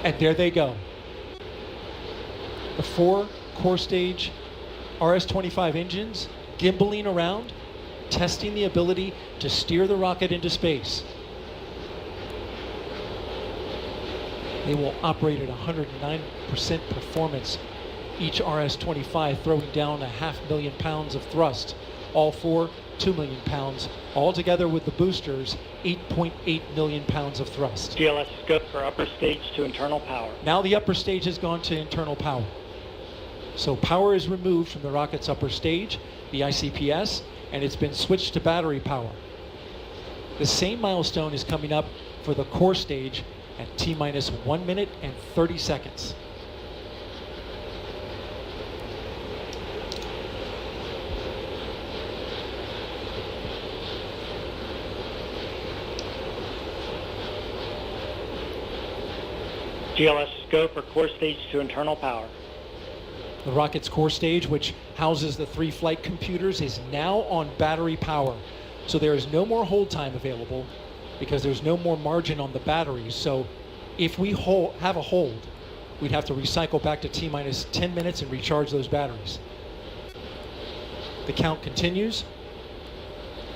And there they go. The 4 core stage RS-25 engines gimbaling around, testing the ability to steer the rocket into space. They will operate at 109% performance. Each RS-25 throwing down 500,000 pounds of thrust. All 4, 2 million pounds. All together with the boosters, 8.8 million pounds of thrust. GLS scope for upper stage to internal power. Now the upper stage has gone to internal power. So power is removed from the rocket's upper stage, the ICPS, and it's been switched to battery power. The same milestone is coming up for the core stage at T-minus 1 minute and 30 seconds. GLS scope for core stage to internal power. The rocket's core stage, which houses the 3 flight computers, is now on battery power. So there is no more hold time available because there's no more margin on the batteries. So if we have a hold, we'd have to recycle back to T-minus 10 minutes and recharge those batteries. The count continues.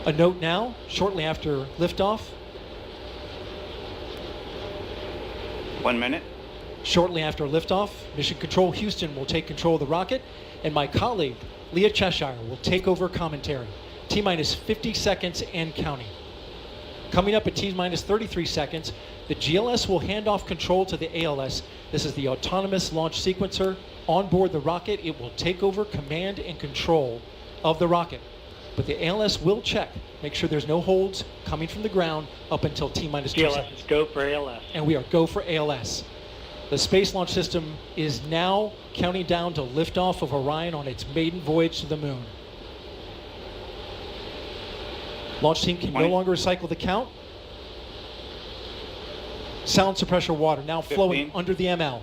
A note now, shortly after liftoff. 1 minute. Shortly after liftoff, Mission Control Houston will take control of the rocket, and my colleague, Leah Cheshire, will take over commentary. T-minus 50 seconds and counting. Coming up at T-minus 33 seconds, the GLS will hand off control to the ALS. This is the autonomous launch sequencer. On board the rocket, it will take over command and control of the rocket. But the ALS will check, make sure there's no holds coming from the ground up until T-minus 2 seconds. GLS is go for ALS. And we are go for ALS. The Space Launch System is now counting down to liftoff of Orion on its maiden voyage to the moon. Launch team can no longer recycle the count. Sound suppressor water now flowing 15. under the ML.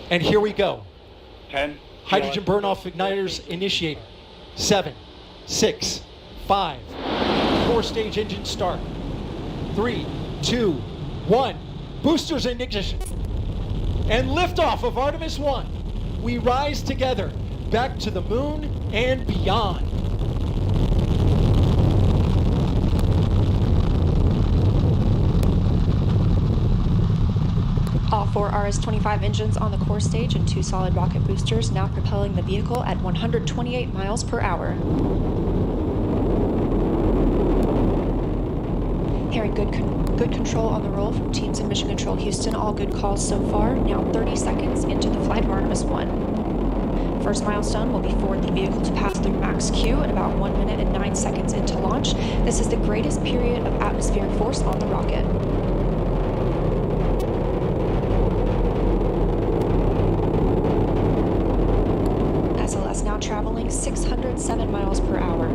And here we go. 10. Hydrogen burn-off igniters initiated. 7, 6, 5. Core stage engine start. 3, 2, 1. Boosters in ignition. And liftoff of Artemis 1. We rise together back to the moon and beyond. All 4 RS-25 engines on the core stage and 2 solid rocket boosters now propelling the vehicle at 128 miles per hour. Hearing good control on the roll from teams in Mission Control Houston. All good calls so far. Now 30 seconds into the flight of Artemis 1. First milestone will be for the vehicle to pass through max Q at about 1 minute and 9 seconds into launch. This is the greatest period of atmospheric force on the rocket. SLS now traveling 607 miles per hour.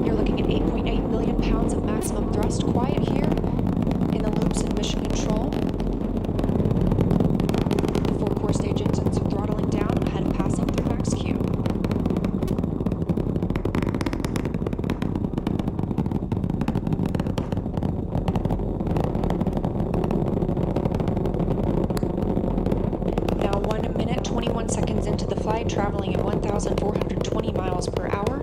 You're looking at 8.8 million pounds of maximum thrust. Quiet here in the loops in Mission Control. The 4 core stage engines are throttling down ahead of passing through max Q. Now 1 minute, 21 seconds into the flight, traveling at 1,420 miles per hour.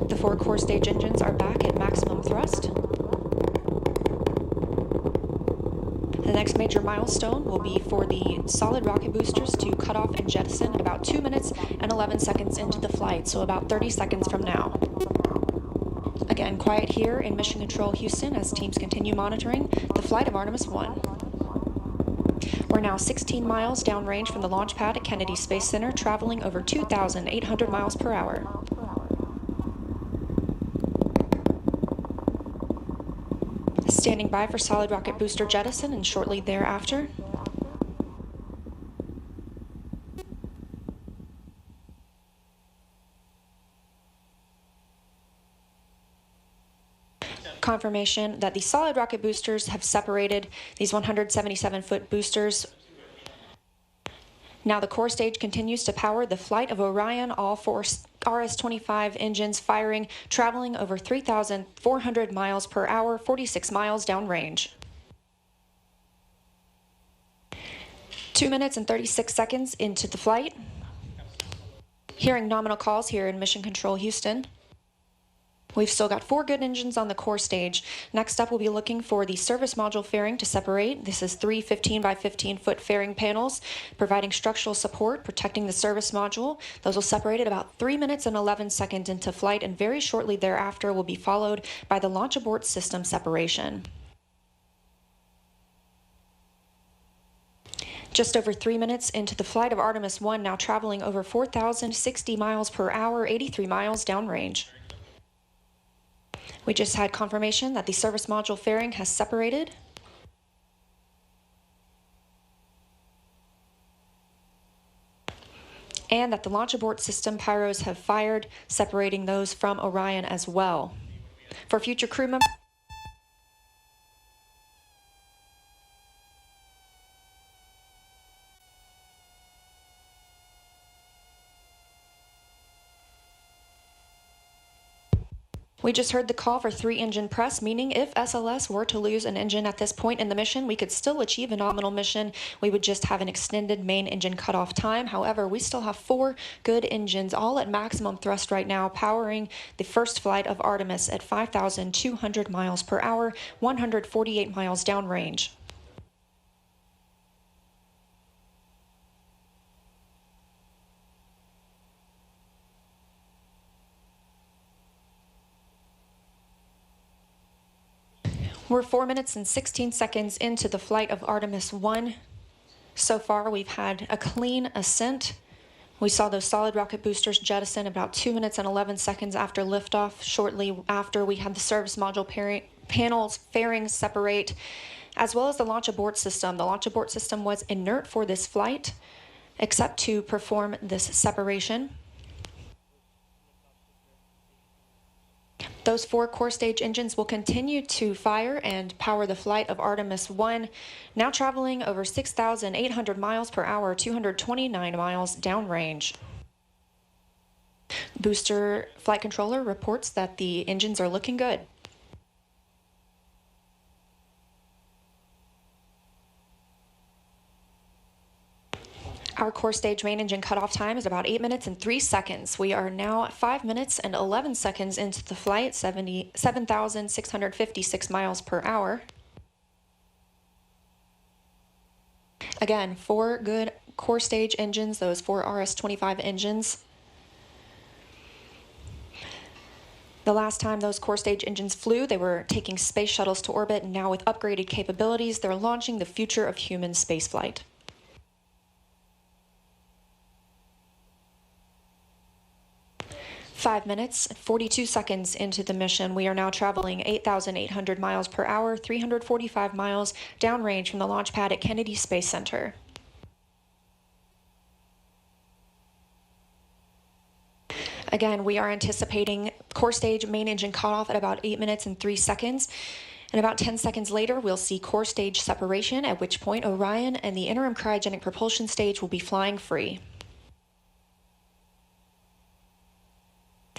The 4 core stage engines are back at maximum thrust. The next major milestone will be for the solid rocket boosters to cut off and jettison at about 2 minutes and 11 seconds into the flight, so about 30 seconds from now. Again, quiet here in Mission Control Houston as teams continue monitoring the flight of Artemis 1. We're now 16 miles downrange from the launch pad at Kennedy Space Center, traveling over 2,800 miles per hour. Standing by for solid rocket booster jettison and shortly thereafter. Confirmation that the solid rocket boosters have separated. These 177-foot boosters Now the core stage continues to power the flight of Orion, all four RS-25 engines firing, traveling over 3,400 miles per hour, 46 miles downrange. 2 minutes and 36 seconds into the flight. Hearing nominal calls here in Mission Control Houston. We've still got 4 good engines on the core stage. Next up, we'll be looking for the service module fairing to separate. This is 3 15 by 15 foot fairing panels, providing structural support, protecting the service module. Those will separate at about 3 minutes and 11 seconds into flight, and very shortly thereafter will be followed by the launch abort system separation. Just over 3 minutes into the flight of Artemis 1, now traveling over 4,060 miles per hour, 83 miles downrange. We just had confirmation that the service module fairing has separated. And that the launch abort system pyros have fired, separating those from Orion as well. For future crew members, we just heard the call for 3 engine press, meaning if SLS were to lose an engine at this point in the mission, we could still achieve a nominal mission. We would just have an extended main engine cutoff time. However, we still have 4 good engines, all at maximum thrust right now, powering the first flight of Artemis at 5,200 miles per hour, 148 miles downrange. We're 4 minutes and 16 seconds into the flight of Artemis 1. So far, we've had a clean ascent. We saw those solid rocket boosters jettison about 2 minutes and 11 seconds after liftoff. Shortly after, we had the service module panels fairings separate, as well as the launch abort system. The launch abort system was inert for this flight, except to perform this separation. Those 4 core stage engines will continue to fire and power the flight of Artemis 1, now traveling over 6,800 miles per hour, 229 miles downrange. Booster flight controller reports that the engines are looking good. Our core stage main engine cutoff time is about 8 minutes and 3 seconds. We are now 5 minutes and 11 seconds into the flight, 7,656 miles per hour. Again, 4 good core stage engines, those 4 RS-25 engines. The last time those core stage engines flew, they were taking space shuttles to orbit, and now with upgraded capabilities, they're launching the future of human spaceflight. Five minutes, 42 seconds into the mission, we are now traveling 8,800 miles per hour, 345 miles downrange from the launch pad at Kennedy Space Center. Again, we are anticipating core stage main engine cutoff at about 8 minutes and 3 seconds. And about 10 seconds later, we'll see core stage separation, at which point Orion and the interim cryogenic propulsion stage will be flying free.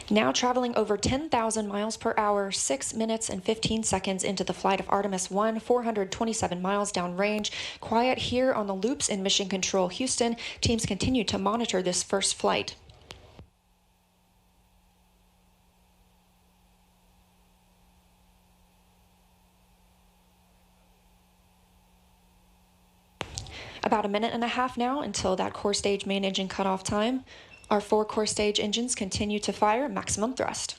Now traveling over 10,000 miles per hour, 6 minutes and 15 seconds into the flight of Artemis 1, 427 miles downrange. Quiet here on the loops in Mission Control Houston. Teams continue to monitor this first flight. About a minute and a half now until that core stage main engine cutoff time. Our 4 core stage engines continue to fire at maximum thrust.